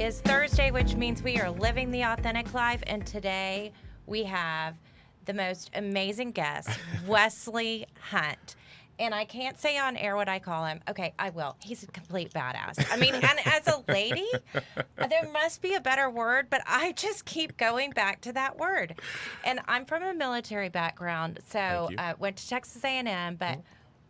is Thursday, which means we are living the authentic life. And today we have the most amazing guest, Wesley Hunt. And I can't say on air what I call him. Okay, I will. He's a complete badass. I mean, and as a lady, there must be a better word, but I just keep going back to that word. And I'm from a military background, so went to Texas A&M, but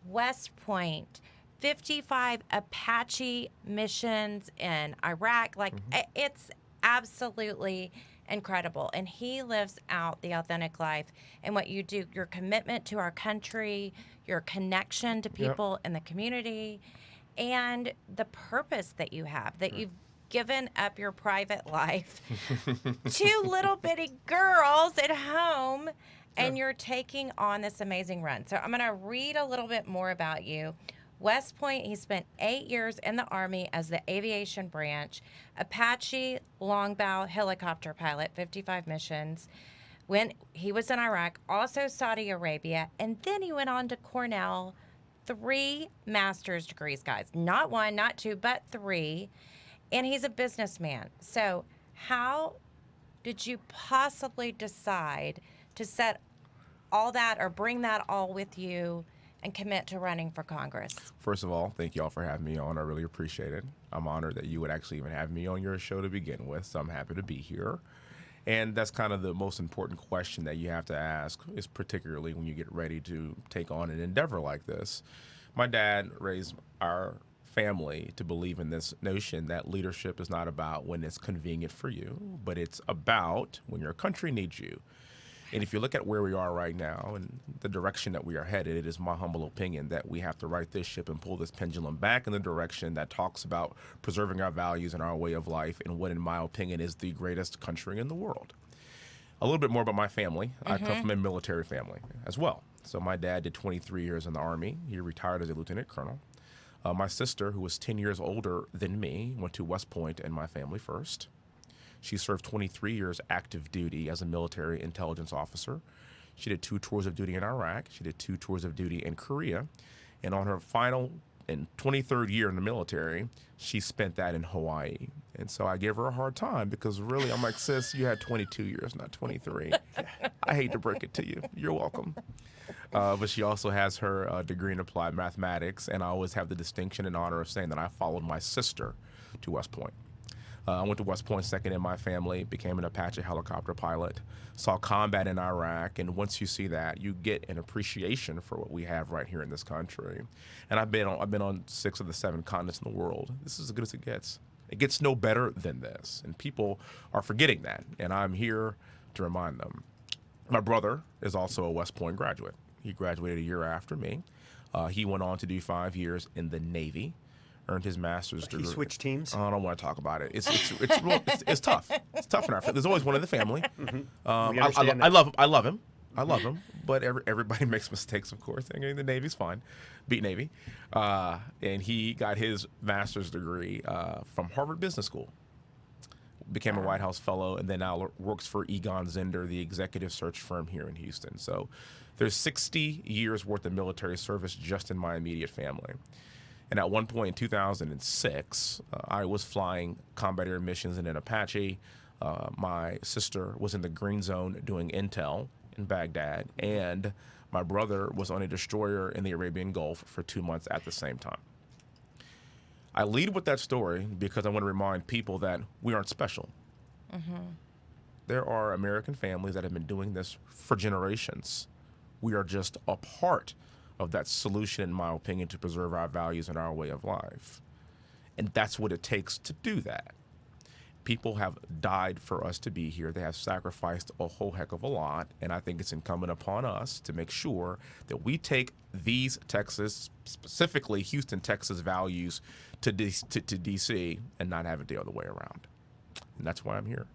West Point, 55 Apache missions in Iraq. Like, it's absolutely incredible. And he lives out the authentic life and what you do, your commitment to our country, your connection to people in the community, and the purpose that you have, that you've given up your private life to little bitty girls at home, and you're taking on this amazing run. So I'm going to read a little bit more about you. West Point, he spent 8 years in the Army as the aviation branch, Apache longbow helicopter pilot, 55 missions. When he was in Iraq, also Saudi Arabia, and then he went on to Cornell, 3 master's degrees, guys. Not 1, not 2, but 3. And he's a businessman. So how did you possibly decide to set all that or bring that all with you and commit to running for Congress? First of all, thank you all for having me on. I really appreciate it. I'm honored that you would actually even have me on your show to begin with, so I'm happy to be here. And that's kind of the most important question that you have to ask, is particularly when you get ready to take on an endeavor like this. My dad raised our family to believe in this notion that leadership is not about when it's convenient for you, but it's about when your country needs you. And if you look at where we are right now and the direction that we are headed, it is my humble opinion that we have to right this ship and pull this pendulum back in the direction that talks about preserving our values and our way of life in what, in my opinion, is the greatest country in the world. A little bit more about my family. I come from a military family as well. So my dad did 23 years in the Army. He retired as a lieutenant colonel. My sister, who was 10 years older than me, went to West Point and my family first. She served 23 years active duty as a military intelligence officer. She did 2 tours of duty in Iraq. She did 2 tours of duty in Korea. And on her final and 23rd year in the military, she spent that in Hawaii. And so I gave her a hard time because really, I'm like, sis, you had 22 years, not 23. I hate to break it to you. You're welcome. But she also has her degree in applied mathematics. And I always have the distinction and honor of saying that I followed my sister to West Point. I went to West Point second in my family, became an Apache helicopter pilot, saw combat in Iraq, and once you see that, you get an appreciation for what we have right here in this country. And I've been on 6 of the 7 continents in the world. This is as good as it gets. It gets no better than this, and people are forgetting that, and I'm here to remind them. My brother is also a West Point graduate. He graduated a year after me. He went on to do 5 years in the Navy. Earned his master's degree. He switched teams? I don't want to talk about it. It's tough. It's tough in our family. There's always one in the family. I love him. But everybody makes mistakes, of course. I mean, the Navy's fine. Beat Navy. And he got his master's degree from Harvard Business School. Became a White House fellow, and then now works for Egon Zehnder, the executive search firm here in Houston. So there's 60 years worth of military service just in my immediate family. And at one point in 2006, I was flying combat air missions in an Apache. My sister was in the Green Zone doing intel in Baghdad. And my brother was on a destroyer in the Arabian Gulf for 2 months at the same time. I lead with that story because I want to remind people that we aren't special. There are American families that have been doing this for generations. We are just a part of that solution, in my opinion, to preserve our values and our way of life. And that's what it takes to do that. People have died for us to be here. They have sacrificed a whole heck of a lot, and I think it's incumbent upon us to make sure that we take these Texas, specifically Houston, Texas values to D.C. and not have it the other way around. And that's why I'm here.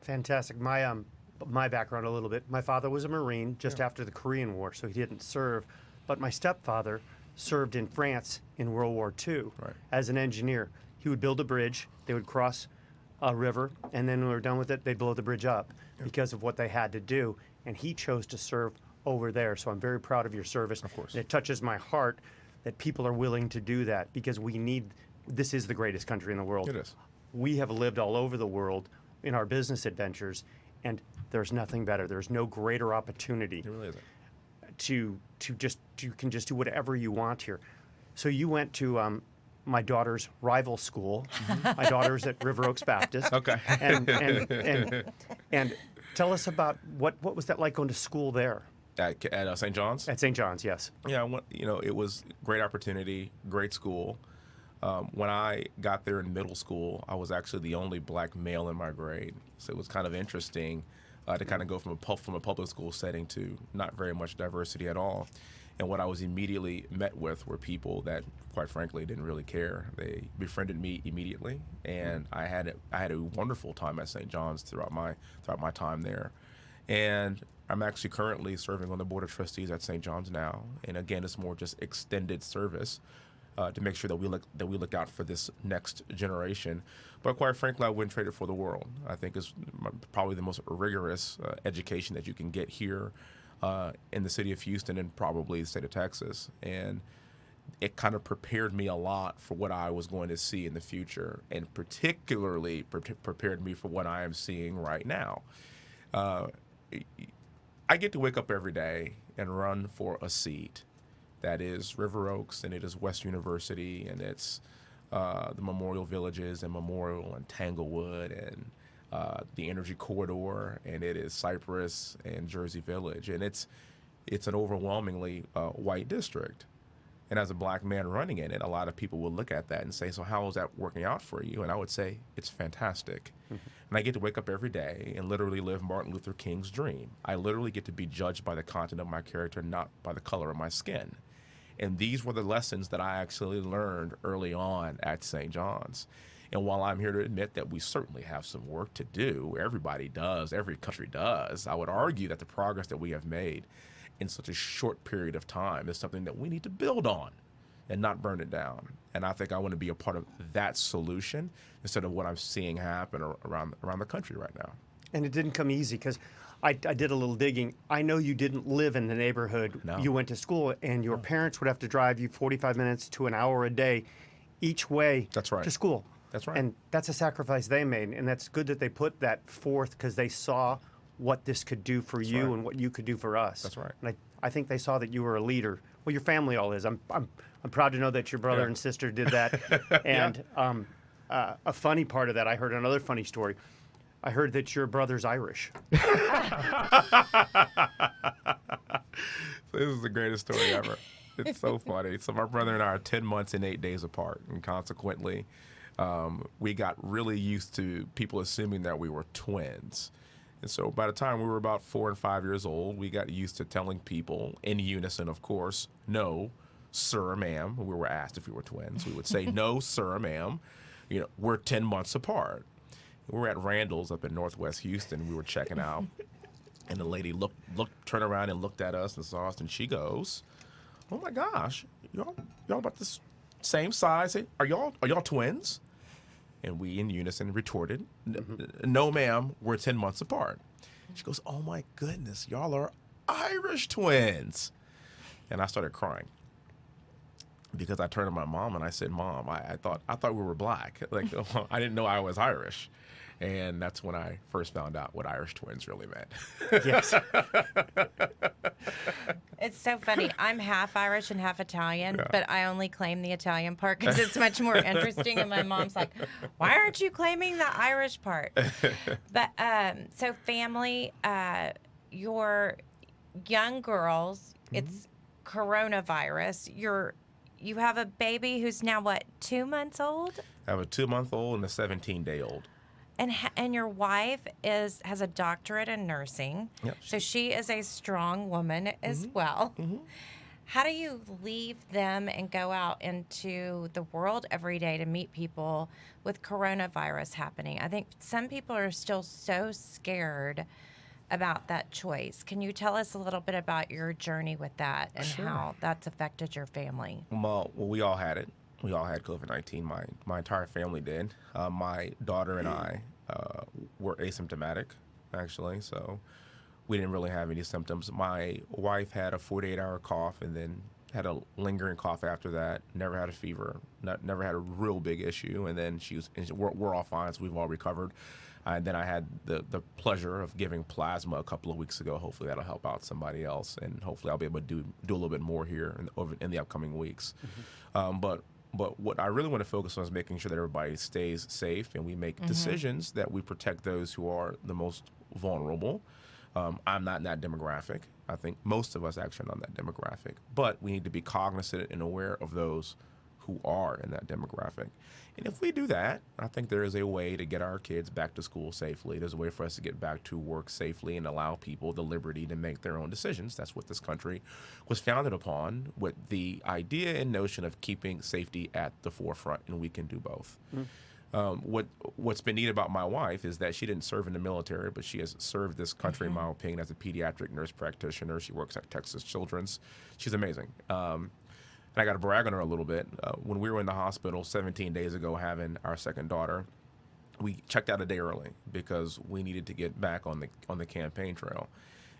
Fantastic. My background a little bit. My father was a Marine just after the Korean War, so he didn't serve. But my stepfather served in France in World War II as an engineer. He would build a bridge, they would cross a river, and then when we were done with it, they'd blow the bridge up because of what they had to do. And he chose to serve over there. So I'm very proud of your service. Of course. And it touches my heart that people are willing to do that because we need, this is the greatest country in the world. It is. we have lived all over the world in our business adventures, and there's nothing better. There's no greater opportunity It really isn't. you can just do whatever you want here. So you went to my daughter's rival school. My daughter's at River Oaks Baptist. Okay. And tell us about what was that like going to school there? At St. John's? At St. John's, yes. Yeah, it was a great opportunity, great school. When I got there in middle school, I was actually the only black male in my grade. So it was kind of interesting to kind of go from a public school setting to not very much diversity at all. And what I was immediately met with were people that, quite frankly, didn't really care. They befriended me immediately, and I had a wonderful time at St. John's throughout my time there. And I'm actually currently serving on the board of trustees at St. John's now. And again, it's more just extended service to make sure that we look out for this next generation. But quite frankly, I wouldn't trade it for the world. I think it's probably the most rigorous education that you can get here in the city of Houston and probably the state of Texas. And it kind of prepared me a lot for what I was going to see in the future, and particularly prepared me for what I am seeing right now. I get to wake up every day and run for a seat that is River Oaks, and it is West University, and it's the Memorial Villages and Memorial and Tanglewood and the Energy Corridor, and it is Cypress and Jersey Village, and it's an overwhelmingly white district. And as a black man running in it, a lot of people will look at that and say, so how is that working out for you? And I would say, it's fantastic. Mm-hmm. And I get to wake up every day and literally live Martin Luther King's dream. I literally get to be judged by the content of my character, not by the color of my skin. And these were the lessons that I actually learned early on at St. John's. And while I'm here to admit that we certainly have some work to do, everybody does, every country does, I would argue that the progress that we have made in such a short period of time is something that we need to build on and not burn it down. And I think I want to be a part of that solution instead of what I'm seeing happen around the country right now. And it didn't come easy, because I did a little digging. I know you didn't live in the neighborhood. No. You went to school, and your parents would have to drive you 45 minutes to an hour a day each way. That's right. To school. That's right. And that's a sacrifice they made, and that's good that they put that forth, because they saw what this could do for you right. and what you could do for us. That's right. And I think they saw that you were a leader. Well, your family all is. I'm proud to know that your brother Yeah. and sister did that. And a funny part of that, I heard another funny story. I heard that your brother's Irish. This is the greatest story ever. It's so funny. So my brother and I are 10 months and 8 days apart, and consequently, we got really used to people assuming that we were twins. And so by the time we were about 4 and 5 years old, we got used to telling people in unison, of course, no, sir, ma'am. When we were asked if we were twins, we would say, no, sir, ma'am. We're 10 months apart. We were at Randall's up in Northwest Houston. We were checking out, and the lady turned around and looked at us and saw us, and she goes, "Oh my gosh, y'all about the same size? Are y'all twins?" And we in unison retorted, "No, ma'am, we're 10 months apart." She goes, "Oh my goodness, y'all are Irish twins." And I started crying because I turned to my mom and I said, "Mom, I thought we were black. Like, I didn't know I was Irish." And that's when I first found out what Irish twins really meant. Yes. It's so funny. I'm half Irish and half Italian, but I only claim the Italian part because it's much more interesting. And my mom's like, "Why aren't you claiming the Irish part?" But so family, your young girls, it's coronavirus. You have a baby who's now what, 2 months old? I have a 2-month-old and a 17-day-old. And your wife has a doctorate in nursing, Yep. so she is a strong woman as well. Mm-hmm. How do you leave them and go out into the world every day to meet people with coronavirus happening? I think some people are still so scared about that choice. Can you tell us a little bit about your journey with that and Sure. how that's affected your family? Well, we all had it. We all had COVID-19. My entire family did. My daughter and I were asymptomatic, actually, so we didn't really have any symptoms. My wife had a 48-hour cough, and then had a lingering cough after that, never had a fever, never had a real big issue, and then we're all fine, so we've all recovered. And then I had the pleasure of giving plasma a couple of weeks ago. Hopefully that'll help out somebody else, and hopefully I'll be able to do a little bit more here in the upcoming weeks. But what I really want to focus on is making sure that everybody stays safe and we make decisions that we protect those who are the most vulnerable. I'm not in that demographic. I think most of us actually are not in that demographic. But we need to be cognizant and aware of those who are in that demographic. And if we do that, I think there is a way to get our kids back to school safely. There's a way for us to get back to work safely and allow people the liberty to make their own decisions. That's what this country was founded upon, with the idea and notion of keeping safety at the forefront, and we can do both. What's been neat about my wife is that she didn't serve in the military, but she has served this country, in my opinion, as a pediatric nurse practitioner. She works at Texas Children's. She's amazing. And I got to brag on her a little bit. When we were in the hospital 17 days ago having our second daughter, we checked out a day early because we needed to get back on the campaign trail.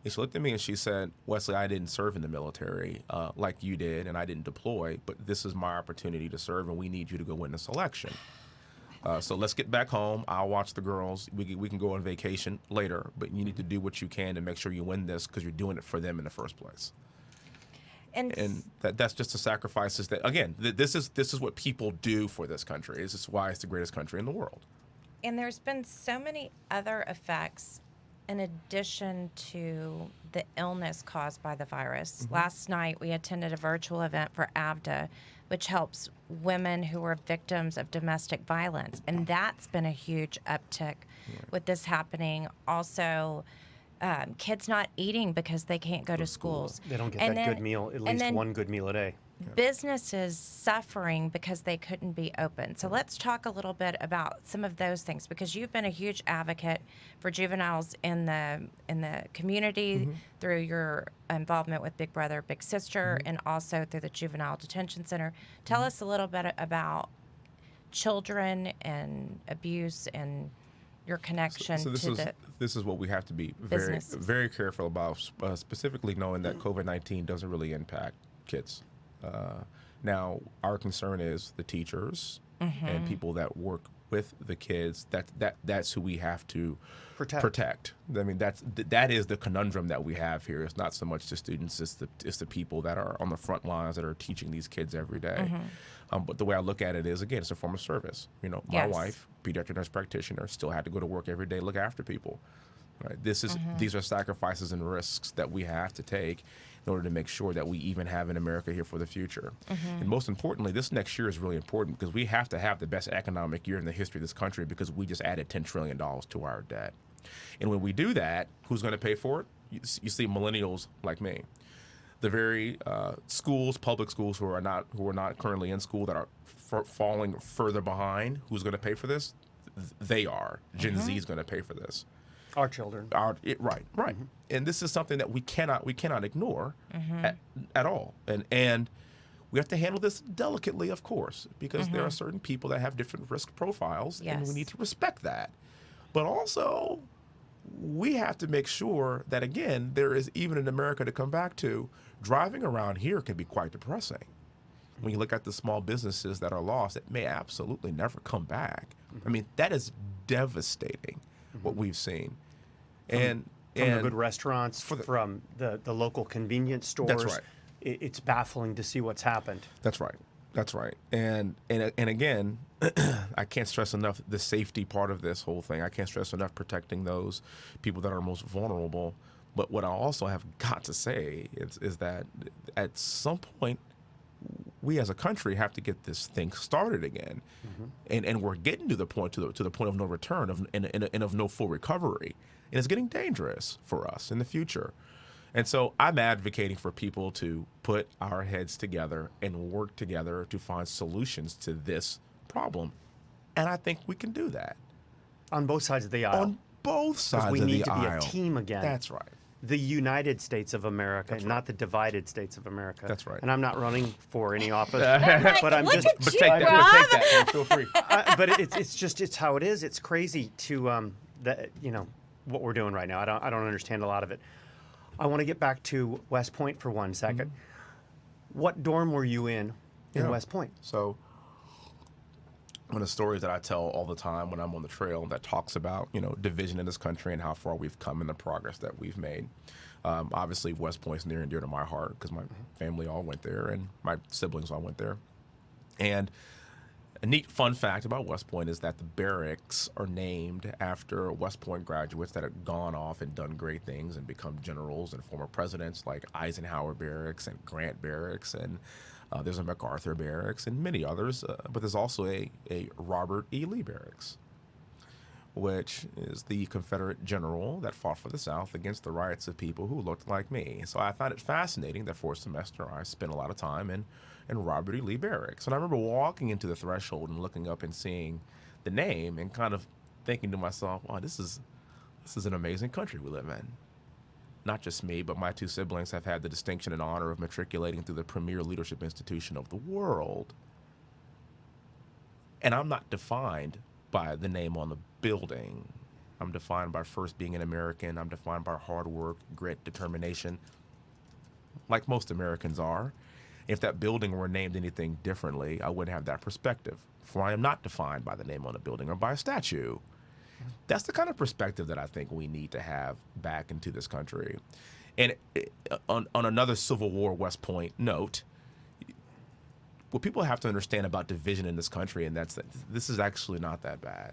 And she looked at me and she said, "Wesley, I didn't serve in the military like you did, and I didn't deploy, but this is my opportunity to serve, and we need you to go win this election. So let's get back home. I'll watch the girls. We can go on vacation later, but you need to do what you can to make sure you win this because you're doing it for them in the first place." And that's just the sacrifices that, again, this is what people do for this country. This is why it's the greatest country in the world. And there's been so many other effects in addition to the illness caused by the virus. Last night, we attended a virtual event for AVDA, which helps women who are victims of domestic violence. And that's been a huge uptick with this happening. Also, kids not eating because they can't go to schools. They don't get that good meal, at least one good meal a day. Businesses suffering because they couldn't be open. So let's talk a little bit about some of those things, because you've been a huge advocate for juveniles in the community through your involvement with Big Brother, Big Sister, and also through the Juvenile Detention Center. Tell us a little bit about children and abuse and your connection to this is what we have to be very careful about, specifically knowing that COVID-19 doesn't really impact kids. Now, our concern is the teachers and people that work with the kids. That's who we have to protect. I mean, that is the conundrum that we have here. It's not so much the students; it's the people that are on the front lines that are teaching these kids every day. But the way I look at it is, again, it's a form of service. You know, my wife, pediatric nurse practitioner, still had to go to work every day, look after people. Right? These are sacrifices and risks that we have to take in order to make sure that we even have in America here for the future. And most importantly, this next year is really important because we have to have the best economic year in the history of this country because we just added $10 trillion to our debt. And when we do that, who's going to pay for it? You see millennials like me. The very public schools who are not currently in school that are falling further behind, who's going to pay for this? They are. Gen Z is going to pay for this. Our children. Right. And this is something that we cannot ignore at all. And we have to handle this delicately, of course, because there are certain people that have different risk profiles, and we need to respect that. But also, we have to make sure that, again, there is even in America to come back to, driving around here can be quite depressing. When you look at the small businesses that are lost, it may absolutely never come back. I mean, that is devastating, what we've seen. And from the good restaurants, from the local convenience stores. That's right. It's baffling to see what's happened. That's right. And again, I can't stress enough the safety part of this whole thing. I can't stress enough protecting those people that are most vulnerable. But what I also have got to say is that at some point, we as a country have to get this thing started again, and we're getting to the point to the point of no return, and of no full recovery, and it's getting dangerous for us in the future. And so I'm advocating for people to put our heads together and work together to find solutions to this problem, and I think we can do that on both sides of the aisle. On both sides of the aisle, we need to be a team again. That's right. The United States of America, not the divided states of America. That's right. And I'm not running for any office, but I'm just. But take that. Feel free. But it's how it is. It's crazy to what we're doing right now. I don't understand a lot of it. I want to get back to West Point for 1 second. What dorm were you in Yeah. West Point? So one of the stories that I tell all the time when I'm on the trail that talks about, division in this country and how far we've come and the progress that we've made. Obviously, West Point's near and dear to my heart because my family all went there and my siblings all went there. And a neat fun fact about West Point is that the barracks are named after West Point graduates that have gone off and done great things and become generals and former presidents, like Eisenhower Barracks and Grant Barracks, and there's a MacArthur Barracks and many others. But there's also a Robert E. Lee Barracks, which is the Confederate general that fought for the South against the rights of people who looked like me. So I found it fascinating that for a semester I spent a lot of time in Robert E. Lee Barracks. And I remember walking into the threshold and looking up and seeing the name and kind of thinking to myself, wow, this is an amazing country we live in. Not just me, but my two siblings have had the distinction and honor of matriculating through the premier leadership institution of the world. And I'm not defined by the name on the building. I'm defined by first being an American. I'm defined by hard work, grit, determination, like most Americans are. If that building were named anything differently, I wouldn't have that perspective. For I am not defined by the name on a building or by a statue. That's the kind of perspective that I think we need to have back into this country. And on another Civil War West Point note, what people have to understand about division in this country, and that's that this is actually not that bad.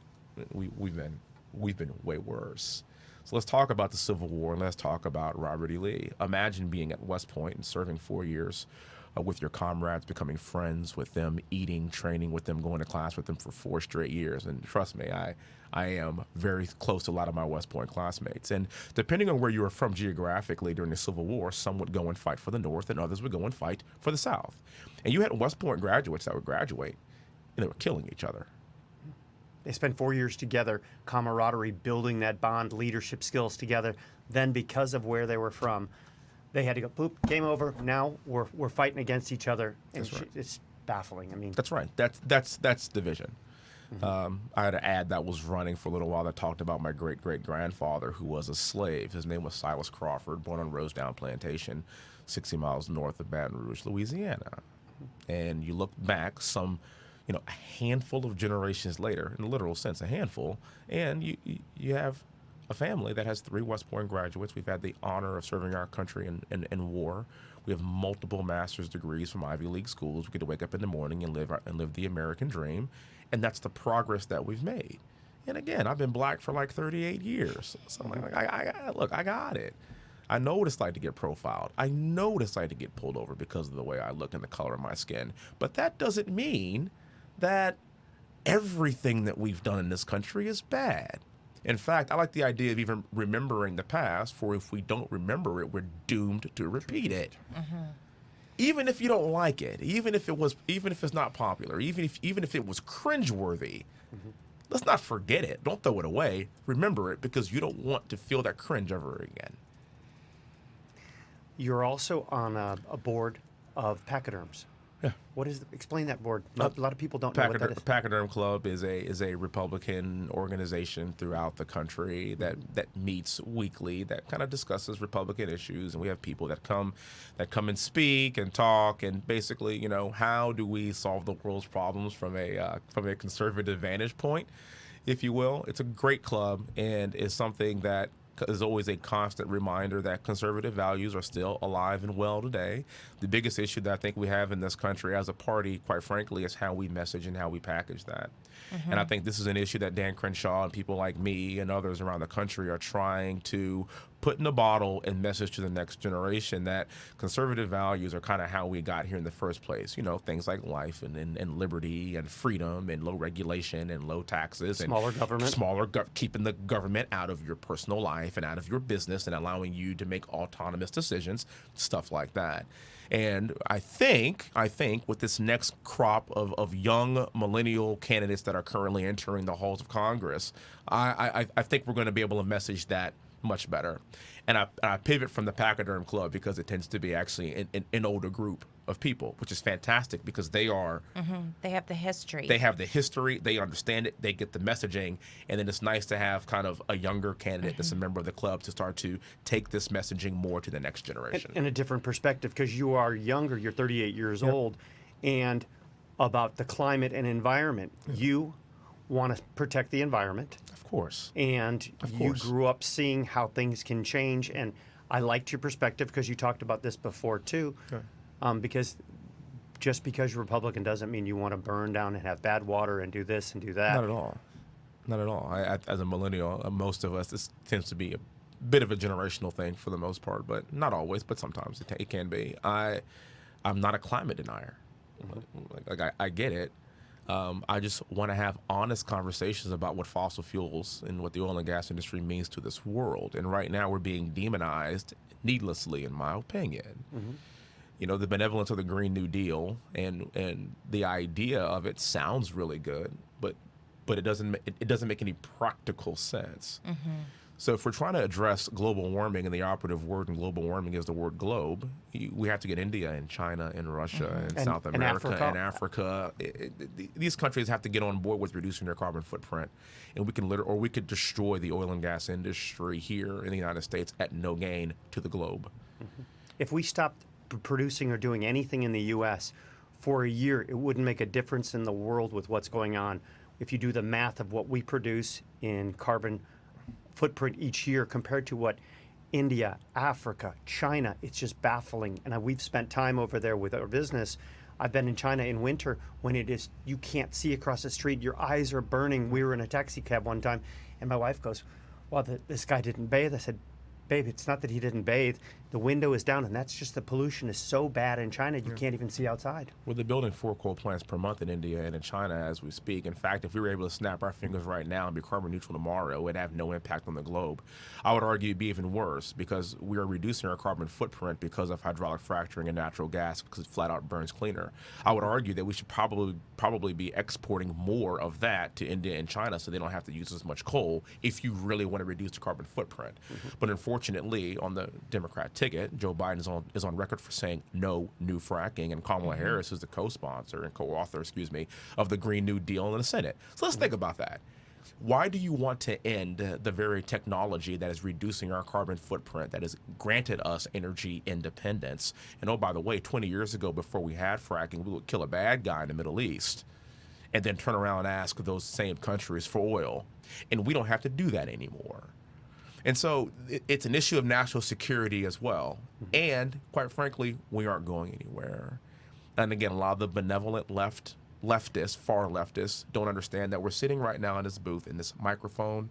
We've been way worse. So let's talk about the Civil War and let's talk about Robert E. Lee. Imagine being at West Point and serving 4 years with your comrades, becoming friends with them, eating, training with them, going to class with them for 4 straight years. And trust me, I am very close to a lot of my West Point classmates. And depending on where you were from geographically during the Civil War, some would go and fight for the North and others would go and fight for the South. And you had West Point graduates that would graduate and they were killing each other. They spent 4 years together, camaraderie, building that bond, leadership skills together. Then because of where they were from, they had to go, boop, game over. Now we're fighting against each other. And That's right. It's baffling. I mean, That's right. That's division. I had an ad that was running for a little while that talked about my great-great-grandfather who was a slave. His name was Silas Crawford, born on Rosedown Plantation, 60 miles north of Baton Rouge, Louisiana. And you look back a handful of generations later, in the literal sense, a handful, and you have a family that has 3 West Point graduates. We've had the honor of serving our country in war. We have multiple master's degrees from Ivy League schools. We get to wake up in the morning and live the American dream, and that's the progress that we've made. And again, I've been black for like 38 years, so I got it. I know what it's like to get profiled. I know what it's like to get pulled over because of the way I look and the color of my skin. But that doesn't mean that everything that we've done in this country is bad. In fact, I like the idea of even remembering the past, for if we don't remember it, we're doomed to repeat it. Even if you don't like it, even if it's not popular, even if it was cringeworthy, let's not forget it. Don't throw it away. Remember it, because you don't want to feel that cringe ever again. you're also on a board of pachyderms. Yeah. Explain that board. A lot of people don't know what that is. Pachyderm Club is a Republican organization throughout the country that meets weekly, that kind of discusses Republican issues, and we have people that come and speak and talk, and basically, how do we solve the world's problems from a conservative vantage point, if you will. It's a great club, and it's something that is always a constant reminder that conservative values are still alive and well today. The biggest issue that I think we have in this country as a party, quite frankly, is how we message and how we package that. Mm-hmm. And I think this is an issue that Dan Crenshaw and people like me and others around the country are trying to put in the bottle and message to the next generation that conservative values are kind of how we got here in the first place. Things like life and liberty and freedom and low regulation and low taxes. Smaller government. Keeping the government out of your personal life and out of your business and allowing you to make autonomous decisions, stuff like that. And I think with this next crop of young millennial candidates that are currently entering the halls of Congress, I think we're going to be able to message that much better. And I pivot from the Pachyderm Club because it tends to be actually an older group of people, which is fantastic because they are They have the history. they have the history, they understand it, they get the messaging, and then it's nice to have kind of a younger candidate that's a member of the club to start to take this messaging more to the next generation. And a different perspective, because you are younger, you're 38 years old, and about the climate and environment. You want to protect the environment, Of course. and Of you course. grew up seeing how things can change. And I liked your perspective because you talked about this before too. Because just because you're Republican doesn't mean you want to burn down and have bad water and do this and do that. Not at all. Not at all. As a millennial, most of us, this tends to be a bit of a generational thing for the most part, but not always, but sometimes it can be. I'm not a climate denier. Like I get it. I just want to have honest conversations about what fossil fuels and what the oil and gas industry means to this world. And right now we're being demonized needlessly, in my opinion. You know, the benevolence of the Green New Deal and the idea of it sounds really good, but it doesn't make any practical sense. So if we're trying to address global warming, and the operative word in global warming is the word globe, we have to get India and China and Russia and South America and Africa. These countries have to get on board with reducing their carbon footprint, and we could destroy the oil and gas industry here in the United States at no gain to the globe. If we stopped producing or doing anything in the U.S. for a year, it wouldn't make a difference in the world with what's going on. If you do the math of what we produce in carbon footprint each year compared to what India, Africa, China, it's just baffling. And we've spent time over there with our business. I've been in China in winter when it is, you can't see across the street, your eyes are burning. We were in a taxi cab one time, and my wife goes, well, this guy didn't bathe. I said, babe, it's not that he didn't bathe. The window is down, and that's just the pollution is so bad in China, you can't even see outside. Well, they're building 4 coal plants per month in India and in China as we speak. In fact, if we were able to snap our fingers right now and be carbon neutral tomorrow, it'd have no impact on the globe. I would argue it'd be even worse because we are reducing our carbon footprint because of hydraulic fracturing and natural gas because it flat out burns cleaner. I would argue that we should probably be exporting more of that to India and China so they don't have to use as much coal if you really want to reduce the carbon footprint. But unfortunately, on the Democrat ticket, Joe Biden is on record for saying no new fracking, and Kamala Harris is the co-sponsor and co-author, of the Green New Deal in the Senate. So let's think about that. Why do you want to end the very technology that is reducing our carbon footprint, that has granted us energy independence? And oh, by the way, 20 years ago, before we had fracking, we would kill a bad guy in the Middle East and then turn around and ask those same countries for oil. And we don't have to do that anymore. And so it's an issue of national security as well. And quite frankly, we aren't going anywhere. And again, a lot of the benevolent leftists, far leftists, don't understand that we're sitting right now in this booth, in this microphone,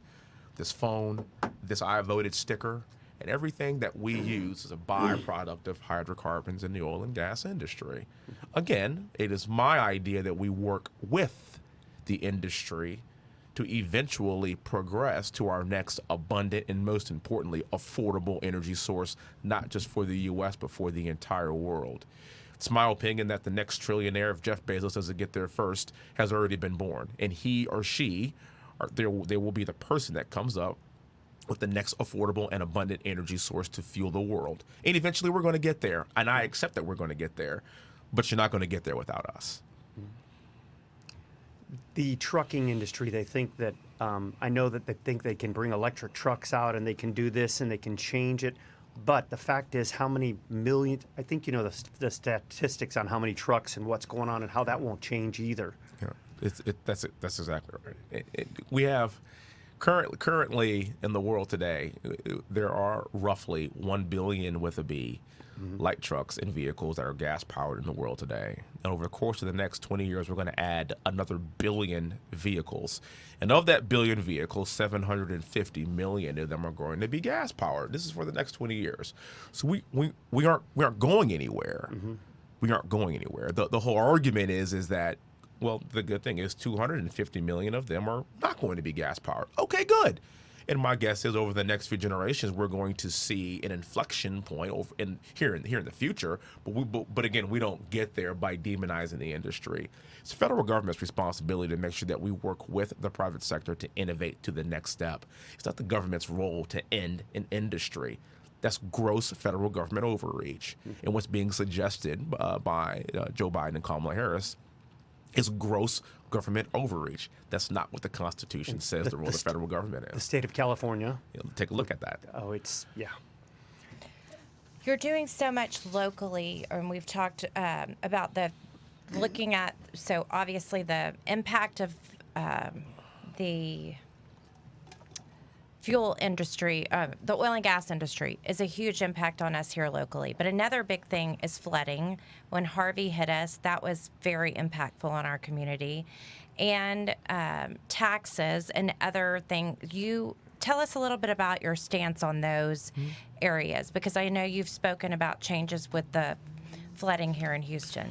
this phone, this I voted sticker, and everything that we use is a byproduct of hydrocarbons in the oil and gas industry. Again, it is my idea that we work with the industry to eventually progress to our next abundant and, most importantly, affordable energy source, not just for the U.S., but for the entire world. It's my opinion that the next trillionaire, if Jeff Bezos doesn't get there first, has already been born. And he or she, they will be the person that comes up with the next affordable and abundant energy source to fuel the world. And eventually we're going to get there. And I accept that we're going to get there. But you're not going to get there without us. The trucking industry, they think that, I know that they think they can bring electric trucks out and they can do this and they can change it. But the fact is, how many million, I think you know the statistics on how many trucks and what's going on and how that won't change either. Yeah, that's exactly right. We have currently in the world today, there are roughly 1 billion with a B light trucks and vehicles that are gas powered in the world today. And over the course of the next 20 years, we're going to add another billion vehicles. And of that billion vehicles, 750 million of them are going to be gas powered. This is for the next 20 years. So we aren't going anywhere. We aren't going anywhere. The whole argument is that, well, the good thing is 250 million of them are not going to be gas powered. Okay, good. And my guess is over the next few generations, we're going to see an inflection point here in the future. But again, we don't get there by demonizing the industry. It's the federal government's responsibility to make sure that we work with the private sector to innovate to the next step. It's not the government's role to end an industry. That's gross federal government overreach. And what's being suggested by Joe Biden and Kamala Harris is gross government overreach. That's not what the Constitution says the role of the federal government is. The state of California. Take a look at that. Oh, it's, yeah. You're doing so much locally, and we've talked about looking at, so obviously the impact of the fuel industry, the oil and gas industry is a huge impact on us here locally. But another big thing is flooding. When Harvey hit us, that was very impactful on our community. And taxes and other things. You tell us a little bit about your stance on those areas, because I know you've spoken about changes with the flooding here in Houston.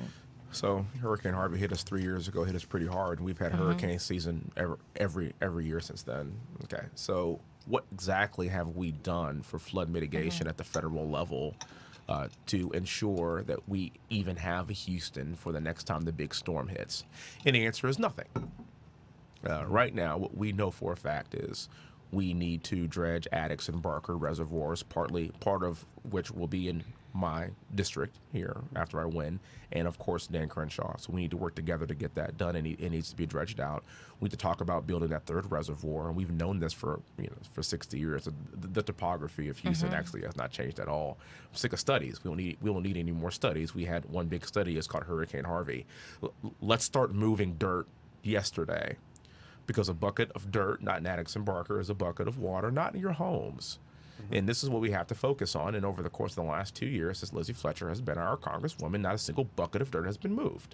So Hurricane Harvey hit us 3 years ago, hit us pretty hard. We've had hurricane season every year since then. Okay, so what exactly have we done for flood mitigation at the federal level to ensure that we even have a Houston for the next time the big storm hits? And the answer is nothing. Right now, what we know for a fact is we need to dredge Addicks and Barker reservoirs, part of which will be in my district here after I win, and of course Dan Crenshaw. So we need to work together to get that done, and it needs to be dredged out. We need to talk about building that third reservoir, and we've known this for 60 years. The topography of Houston actually has not changed at all. I'm sick of studies. We don't need any more studies. We had one big study. It's called Hurricane Harvey. Let's start moving dirt yesterday, because a bucket of dirt, not in Addicks and Barker, is a bucket of water, not in your homes. And this is what we have to focus on. And over the course of the last 2 years, since Lizzie Fletcher has been our congresswoman, not a single bucket of dirt has been moved.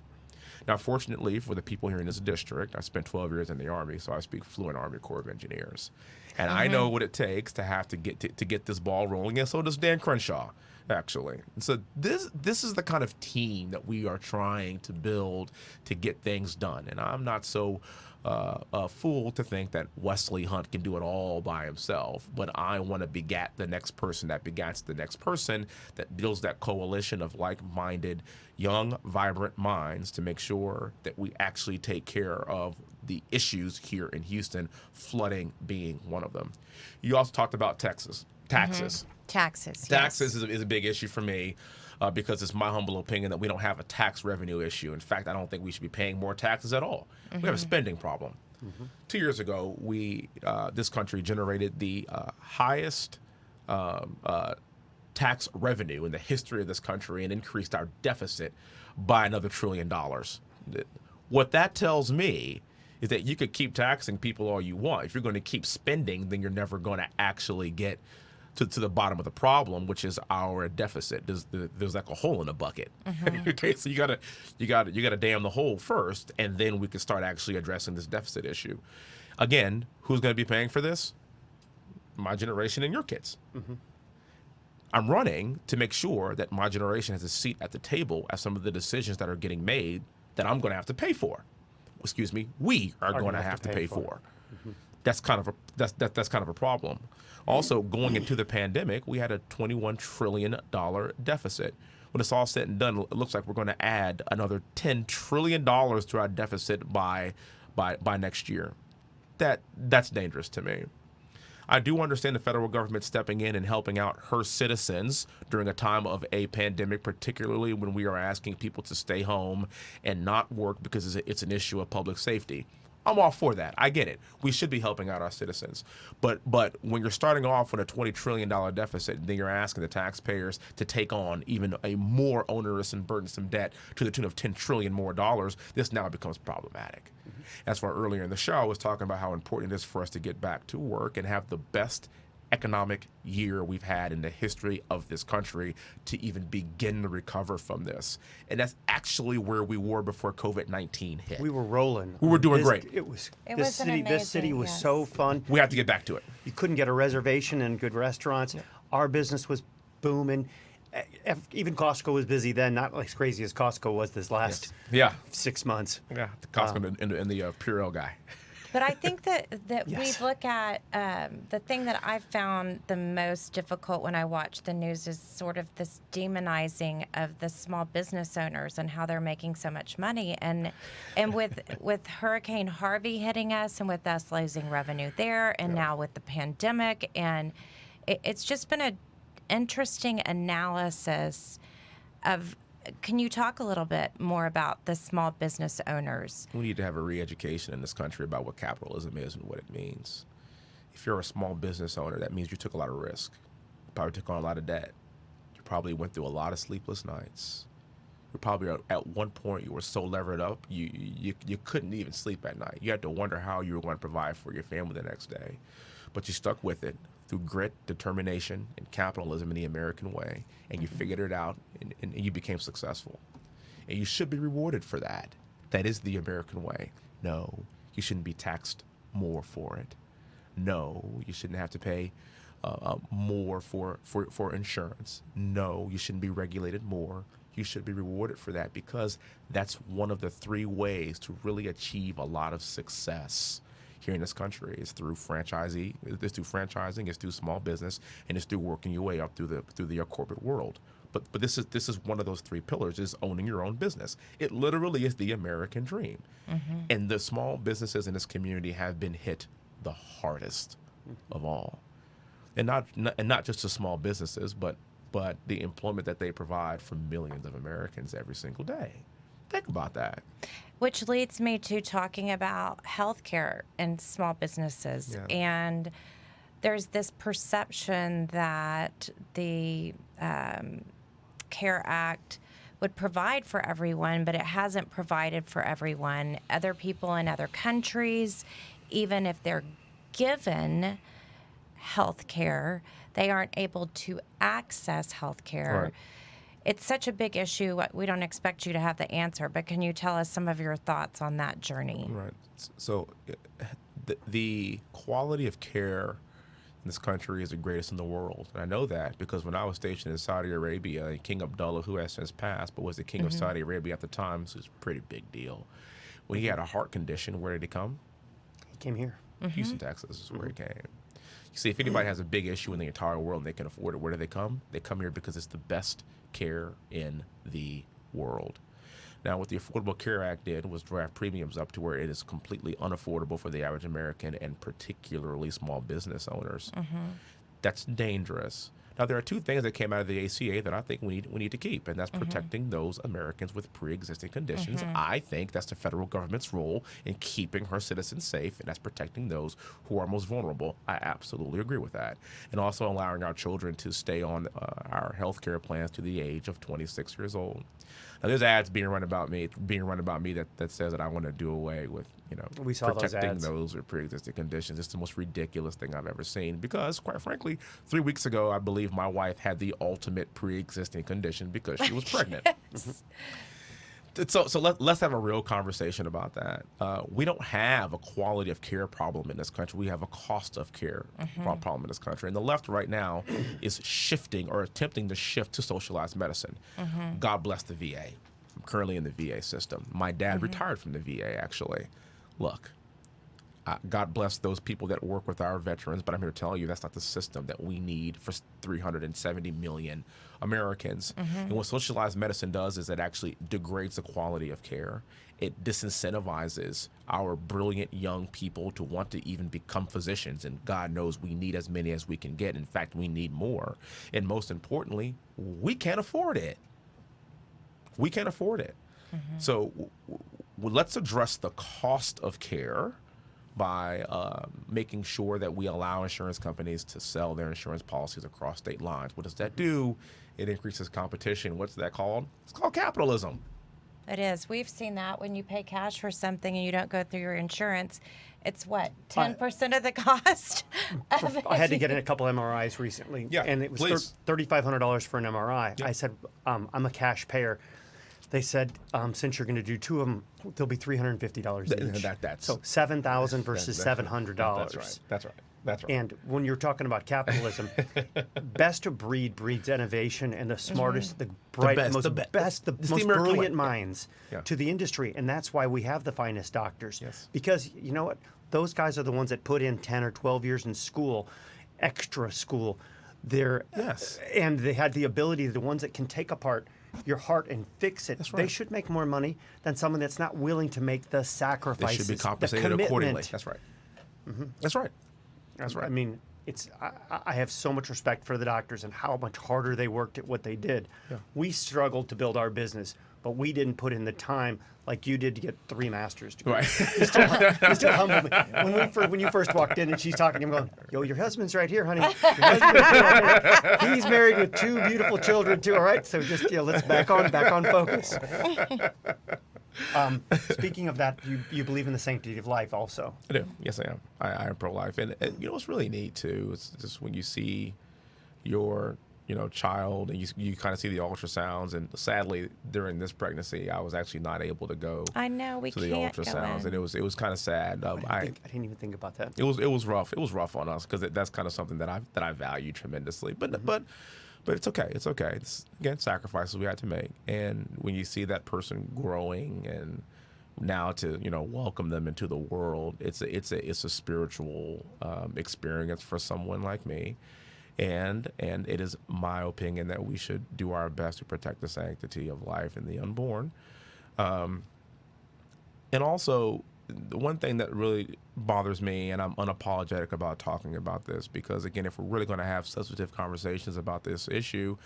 Now, fortunately for the people here in this district, I spent 12 years in the Army, so I speak fluent Army Corps of Engineers. And I know what it takes to have to get this ball rolling, and so does Dan Crenshaw, actually. And so this is the kind of team that we are trying to build to get things done. And I'm not so a fool to think that Wesley Hunt can do it all by himself, but I want to begat the next person that begats the next person, that builds that coalition of like-minded, young, vibrant minds to make sure that we actually take care of the issues here in Houston, flooding being one of them. You also talked about taxes. Taxes, yes. is a big issue for me. Because it's my humble opinion that we don't have a tax revenue issue. In fact, I don't think we should be paying more taxes at all. We have a spending problem. 2 years ago, this country generated the highest tax revenue in the history of this country and increased our deficit by another $1 trillion. What that tells me is that you could keep taxing people all you want. If you're going to keep spending, then you're never going to actually get to the bottom of the problem, which is our deficit. There's like a hole in a bucket. Okay, so you gotta dam the hole first, and then we can start actually addressing this deficit issue. Again, who's going to be paying for this? My generation and your kids. I'm running to make sure that my generation has a seat at the table as some of the decisions that are getting made that I'm going to have to pay for. Excuse me, we are going to have to pay for. That's kind of a problem. Also, going into the pandemic, we had a $21 trillion deficit. When it's all said and done, it looks like we're going to add another $10 trillion to our deficit by next year. That's dangerous to me. I do understand the federal government stepping in and helping out her citizens during a time of a pandemic, particularly when we are asking people to stay home and not work because it's an issue of public safety. I'm all for that. I get it. We should be helping out our citizens. But when you're starting off with a $20 trillion deficit, then you're asking the taxpayers to take on even a more onerous and burdensome debt to the tune of $10 trillion more dollars, this now becomes problematic. That's why earlier in the show I was talking about how important it is for us to get back to work and have the best economic year we've had in the history of this country to even begin to recover from this. And that's actually where we were before COVID-19 hit. We were rolling. We were doing great. This city was so fun. We have to get back to it. You couldn't get a reservation in good restaurants. Our business was booming. Even Costco was busy then, not as crazy as Costco was this last 6 months. Yeah, the Costco and the Purell guy. But I think that we look at the thing that I found the most difficult when I watch the news is sort of this demonizing of the small business owners and how they're making so much money. And with Hurricane Harvey hitting us and with us losing revenue there, and now with the pandemic, and it's just been interesting analysis of. Can you talk a little bit more about the small business owners? We need to have a re-education in this country about what capitalism is and what it means. If you're a small business owner, that means you took a lot of risk. You probably took on a lot of debt. You probably went through a lot of sleepless nights. You probably at one point you were so levered up you couldn't even sleep at night. You had to wonder how you were going to provide for your family the next day. But you stuck with it through grit, determination, and capitalism in the American way, and you figured it out, and you became successful. And you should be rewarded for that. That is the American way. No, you shouldn't be taxed more for it. No, you shouldn't have to pay more for insurance. No, you shouldn't be regulated more. You should be rewarded for that, because that's one of the 3 ways to really achieve a lot of success here in this country. It's through franchising, it's through small business, and it's through working your way up through the corporate world. But this is one of those 3 pillars, is owning your own business. It literally is the American dream. And the small businesses in this community have been hit the hardest of all. And not just the small businesses, but the employment that they provide for millions of Americans every single day. Think about that. Which leads me to talking about healthcare and small businesses. Yeah. And there's this perception that the CARE Act would provide for everyone, but it hasn't provided for everyone. Other people in other countries, even if they're given health care, they aren't able to access health care. Right. It's such a big issue. We don't expect you to have the answer, but can you tell us some of your thoughts on that journey? Right. So the quality of care in this country is the greatest in the world. And I know that because when I was stationed in Saudi Arabia, King Abdullah, who has since passed, but was the king of Saudi Arabia at the time, so it was a pretty big deal. When he had a heart condition, where did he come? He came here. Houston, Texas is where he came. You see, if anybody has a big issue in the entire world and they can afford it, where do they come? They come here because it's the best care in the world. Now, what the Affordable Care Act did was draft premiums up to where it is completely unaffordable for the average American, and particularly small business owners. That's dangerous. Now, there are 2 things that came out of the ACA that I think we need to keep, and that's protecting those Americans with pre-existing conditions. I think that's the federal government's role in keeping her citizens safe, and that's protecting those who are most vulnerable. I absolutely agree with that. And also allowing our children to stay on our health care plans to the age of 26 years old. Now, there's ads being run about me that says that I want to do away with, We saw those protecting ads. those with pre-existing conditions. It's the most ridiculous thing I've ever seen, because, quite frankly, 3 weeks ago, I believe my wife had the ultimate pre-existing condition because she was pregnant. So let's have a real conversation about that. We don't have a quality of care problem in this country. We have a cost of care problem in this country. And the left right now is shifting or attempting to shift to socialized medicine. God bless the VA. I'm currently in the VA system. My dad retired from the VA, actually. Look, God bless those people that work with our veterans, but I'm here to tell you that's not the system that we need for 370 million Americans. And what socialized medicine does is it actually degrades the quality of care. It disincentivizes our brilliant young people to want to even become physicians, and God knows we need as many as we can get. In fact, we need more. And most importantly, we can't afford it. We can't afford it. So let's address the cost of care by making sure that we allow insurance companies to sell their insurance policies across state lines. What does that do? It increases competition. What's that called? It's called capitalism. It is. We've seen that when you pay cash for something and you don't go through your insurance, it's what, 10% of the cost of it? I had to get in a couple MRIs recently, Yeah, and it was please. $3,500 for an MRI. Yeah. I said, I'm a cash payer. They said, since you're going to do 2 of them, they'll be $350 each. That's So $7,000 versus $700. That's right. That's right. And when you're talking about capitalism, best of breed breeds innovation, and the smartest, the best, most the best. the It's most the American way. brilliant minds Yeah. to the industry. And that's why we have the finest doctors. Yes. Because you know what? Those guys are the ones that put in 10 or 12 years in school, extra school. Yes. And they had the ability, the ones that can take apart your heart and fix it. That's They right. should make more money than someone that's not willing to make the They sacrifices. should be the compensated commitment. accordingly. That's right. That's right. That's right. I mean, I have so much respect for the doctors and how much harder they worked at what they did. Yeah. We struggled to build our business, but we didn't put in the time like you did to get 3 master's degrees. Right. You still humble me. When you first walked in and she's talking, I'm going, yo, your husband's right here, honey. Your husband's right here. He's married with 2 beautiful children too. All right, so just let's back on focus. Speaking of that, you believe in the sanctity of life also. I do. Yes, I am. I am pro-life, and you know what's really neat too. It's just when you see your child, and you kind of see the ultrasounds. And sadly, during this pregnancy, I was actually not able to go. I know we to the can't ultrasounds, go in. and it was kind of sad. I didn't even think about that. It was rough. It was rough on us because that's kind of something that I value tremendously. But it's okay. It's okay. It's again sacrifices we had to make, and when you see that person growing and now to welcome them into the world, it's a spiritual experience for someone like me. And it is my opinion that we should do our best to protect the sanctity of life and the unborn. And also, the one thing that really bothers me, and I'm unapologetic about talking about this, because again, if we're really going to have substantive conversations about this issue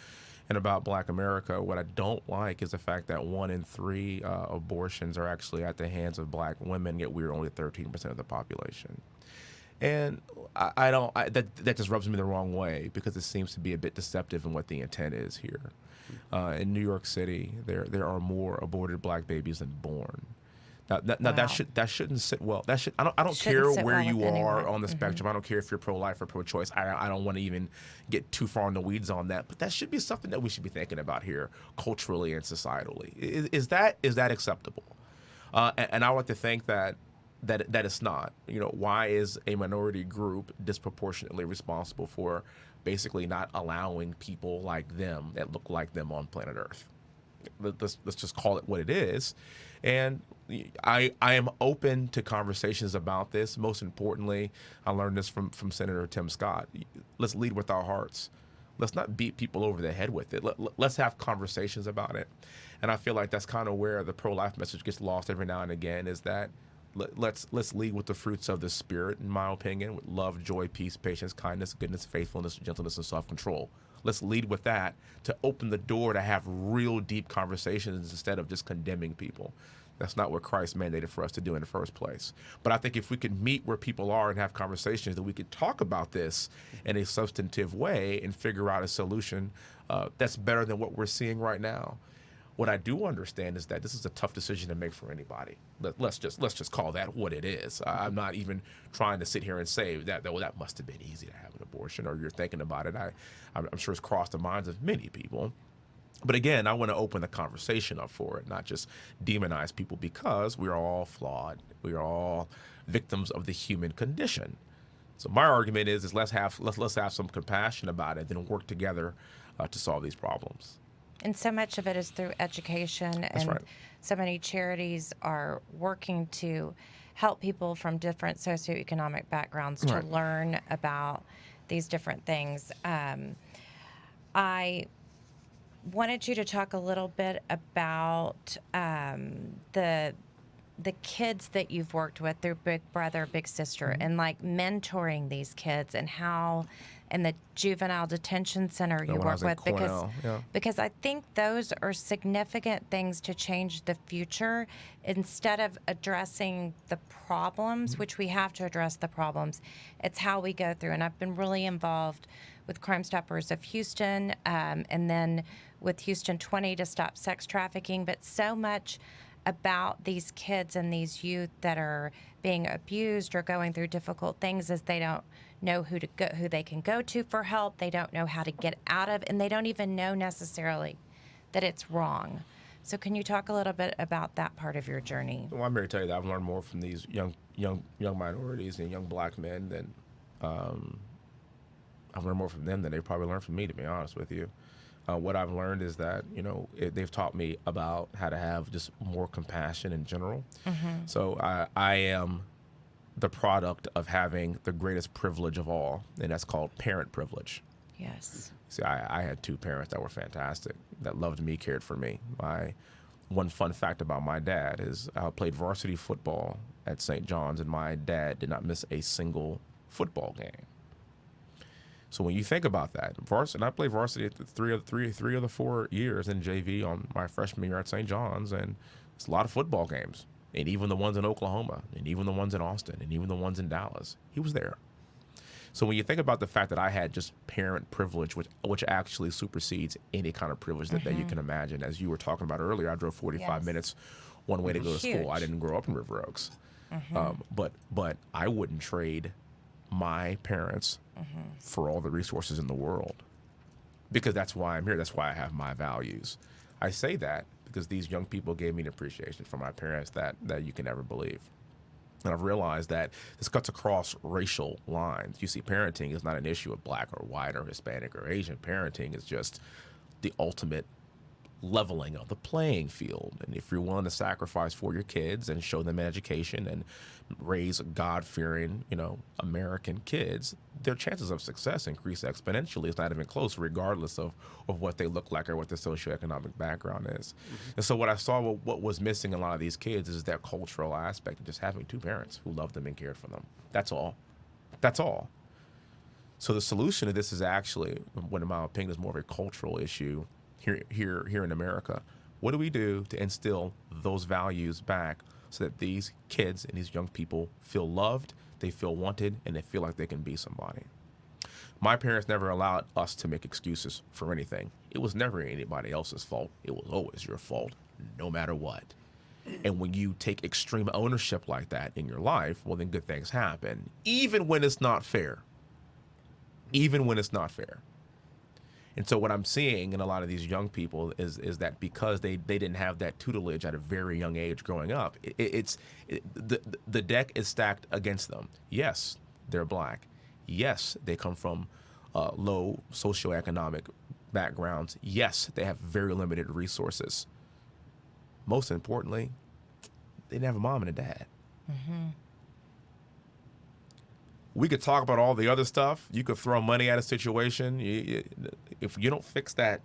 and about Black America, what I don't like is the fact that 1 in 3 abortions are actually at the hands of Black women, yet we're only 13% of the population. And that just rubs me the wrong way, because it seems to be a bit deceptive in what the intent is here. In New York City, there are more aborted Black babies than born. Now Wow. that shouldn't sit well. I don't Shouldn't care sit where well you with anyone. are on the spectrum. I don't care if you're pro-life or pro-choice. I don't want to even get too far in the weeds on that. But that should be something that we should be thinking about here, culturally and societally. Is that acceptable? And I want to think that it's not. Why is a minority group disproportionately responsible for basically not allowing people like them that look like them on planet Earth? Let's just call it what it is. And I am open to conversations about this. Most importantly, I learned this from Senator Tim Scott. Let's lead with our hearts. Let's not beat people over the head with it. Let's have conversations about it. And I feel like that's kind of where the pro-life message gets lost every now and again, is that let's lead with the fruits of the Spirit, in my opinion, with love, joy, peace, patience, kindness, goodness, faithfulness, gentleness, and self-control. Let's lead with that to open the door to have real deep conversations instead of just condemning people. That's not what Christ mandated for us to do in the first place. But I think if we could meet where people are and have conversations, that we could talk about this in a substantive way and figure out a solution that's better than what we're seeing right now. What I do understand is that this is a tough decision to make for anybody. Let's just call that what it is. I'm not even trying to sit here and say that must have been easy to have an abortion, or you're thinking about it. I'm sure it's crossed the minds of many people. But again, I want to open the conversation up for it, not just demonize people, because we are all flawed. We are all victims of the human condition. So my argument is let's have some compassion about it, then work together to solve these problems. And so much of it is through education, and right. so many charities are working to help people from different socioeconomic backgrounds to Right. learn about these different things. I wanted you to talk a little bit about the kids that you've worked with through Big Brother, Big Sister, Mm-hmm. and like mentoring these kids, and how in the juvenile detention center you when I work was at with, Cornell, yeah. because I think those are significant things to change the future. Instead of addressing the problems, Mm-hmm. which we have to address the problems, it's how we go through. And I've been really involved with Crime Stoppers of Houston, and then with Houston 20 to stop sex trafficking, but so much about these kids and these youth that are being abused or going through difficult things is they don't know who they can go to for help. They don't know how to get out of, and they don't even know necessarily that it's wrong. So can you talk a little bit about that part of your journey? Well, I'm here to tell you that I've learned more from these young minorities and young Black men than I've learned more from them than they probably learned from me, to be honest with you. What I've learned is that, they've taught me about how to have just more compassion in general. Mm-hmm. So I am the product of having the greatest privilege of all, and that's called parent privilege. Yes. See, I had 2 parents that were fantastic, that loved me, cared for me. One fun fact about my dad is I played varsity football at St. John's, and my dad did not miss a single football game. So when you think about that, varsity, and I played varsity at three of the 4 years in JV on my freshman year at St. John's, and it's a lot of football games, and even the ones in Oklahoma, and even the ones in Austin, and even the ones in Dallas. He was there. So when you think about the fact that I had just parent privilege, which actually supersedes any kind of privilege that you can imagine, as you were talking about earlier, I drove 45 minutes one way to go to school. I didn't grow up in River Oaks, but I wouldn't trade my parents for all the resources in the world, because that's why I'm here. That's why I have my values. I say that because these young people gave me an appreciation for my parents that you can never believe. And I've realized that this cuts across racial lines. You see, parenting is not an issue of black or white or Hispanic or Asian. Parenting is just the ultimate leveling of the playing field. And if you're willing to sacrifice for your kids and show them an education and raise God-fearing, American kids, their chances of success increase exponentially. It's not even close, regardless of what they look like or what their socioeconomic background is. And so what I saw, what was missing in a lot of these kids is that cultural aspect of just having two parents who loved them and cared for them. That's all. That's all. So the solution to this is actually, in my opinion, is more of a cultural issue here in America. What do we do to instill those values back so that these kids and these young people feel loved, they feel wanted, and they feel like they can be somebody? My parents never allowed us to make excuses for anything. It was never anybody else's fault. It was always your fault, no matter what. And when you take extreme ownership like that in your life, well, then good things happen, even when it's not fair. Even when it's not fair. And so what I'm seeing in a lot of these young people is that because they didn't have that tutelage at a very young age growing up, the deck is stacked against them. Yes, they're black. Yes, they come from low socioeconomic backgrounds. Yes, they have very limited resources. Most importantly, they didn't have a mom and a dad. We could talk about all the other stuff. You could throw money at a situation. If you don't fix the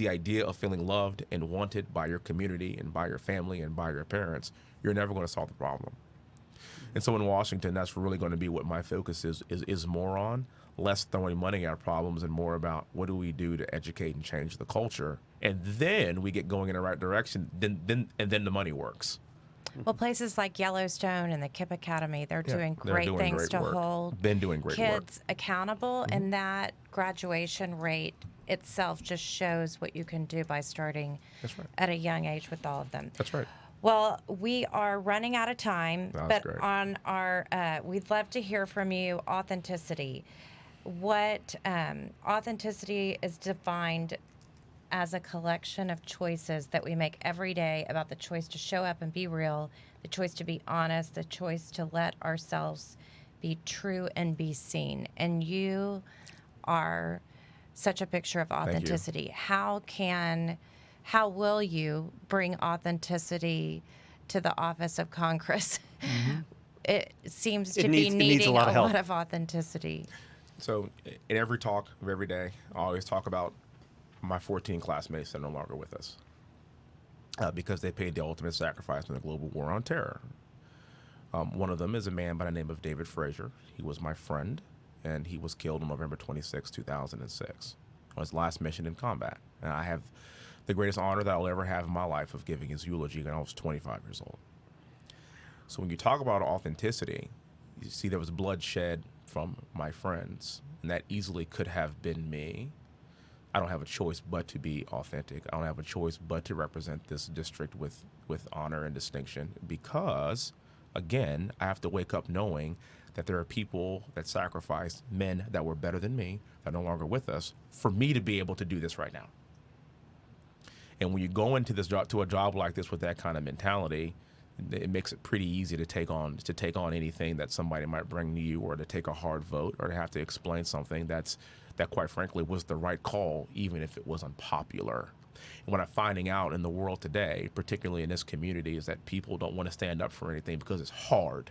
idea of feeling loved and wanted by your community and by your family and by your parents, you're never going to solve the problem. And so in Washington, that's really going to be what my focus is more on, less throwing money at problems and more about what do we do to educate and change the culture. And then we get going in the right direction, then the money works. Well, places like Yellowstone and the KIPP Academy, they're doing great things to hold kids accountable, and that graduation rate itself just shows what you can do by starting at a young age with all of them. That's right. Well, we are running out of time, but great. On our, we'd love to hear from you, authenticity. What authenticity is defined as a collection of choices that we make every day about the choice to show up and be real, the choice to be honest, the choice to let ourselves be true and be seen. And you are such a picture of authenticity. How will you bring authenticity to the office of Congress? It seems to be needing a lot of authenticity. So in every talk of every day, I always talk about my 14 classmates that are no longer with us because they paid the ultimate sacrifice in the global war on terror. One of them is a man by the name of David Frazier. He was my friend, and he was killed on November 26, 2006, on his last mission in combat. And I have the greatest honor that I'll ever have in my life of giving his eulogy when I was 25 years old. So when you talk about authenticity, you see there was blood shed from my friends, and that easily could have been me. I don't have a choice but to be authentic. I don't have a choice but to represent this district with honor and distinction because, again, I have to wake up knowing that there are people that sacrificed, men that were better than me, that are no longer with us, for me to be able to do this right now. And when you go into a job like this with that kind of mentality, it makes it pretty easy to take on anything that somebody might bring to you, or to take a hard vote, or to have to explain something that quite frankly was the right call, even if it was unpopular. And what I'm finding out in the world today, particularly in this community, is that people don't want to stand up for anything because it's hard.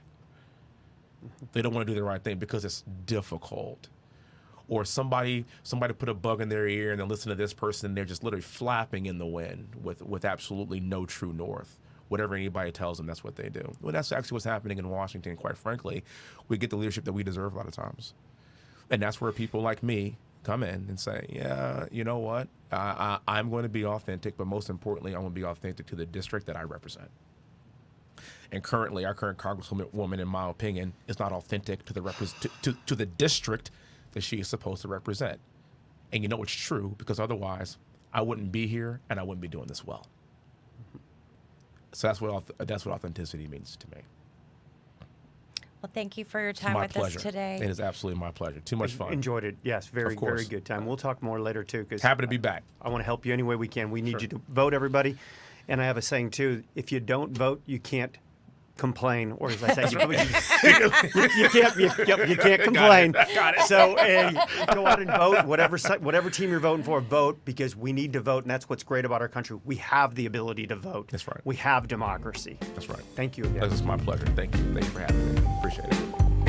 They don't want to do the right thing because it's difficult. Or somebody put a bug in their ear and they listen to this person and they're just literally flapping in the wind with absolutely no true north. Whatever anybody tells them, that's what they do. Well, that's actually what's happening in Washington, quite frankly. We get the leadership that we deserve a lot of times. And that's where people like me come in and say, yeah, you know what? I'm going to be authentic, but most importantly, I'm going to be authentic to the district that I represent. And currently, our current congresswoman, in my opinion, is not authentic to the district that she is supposed to represent. And you know it's true, because otherwise I wouldn't be here and I wouldn't be doing this well. So that's what authenticity means to me. Well, thank you for your time My with pleasure. us today. It is absolutely my pleasure. Too much fun. Enjoyed it. Yes, very, Of course. very good time. We'll talk more later, too. Cause Happy to be back. I want to help you any way we can. We need Sure. you to vote, everybody. And I have a saying, too, if you don't vote, you can't complain. Or as I say, you can't complain. Got it. So go out and vote. Whatever team you're voting for, vote, because we need to vote. And that's what's great about our country. We have the ability to vote. That's right. We have democracy. That's right. Thank you again. This is my pleasure. Thank you. Thank you for having me. Appreciate it.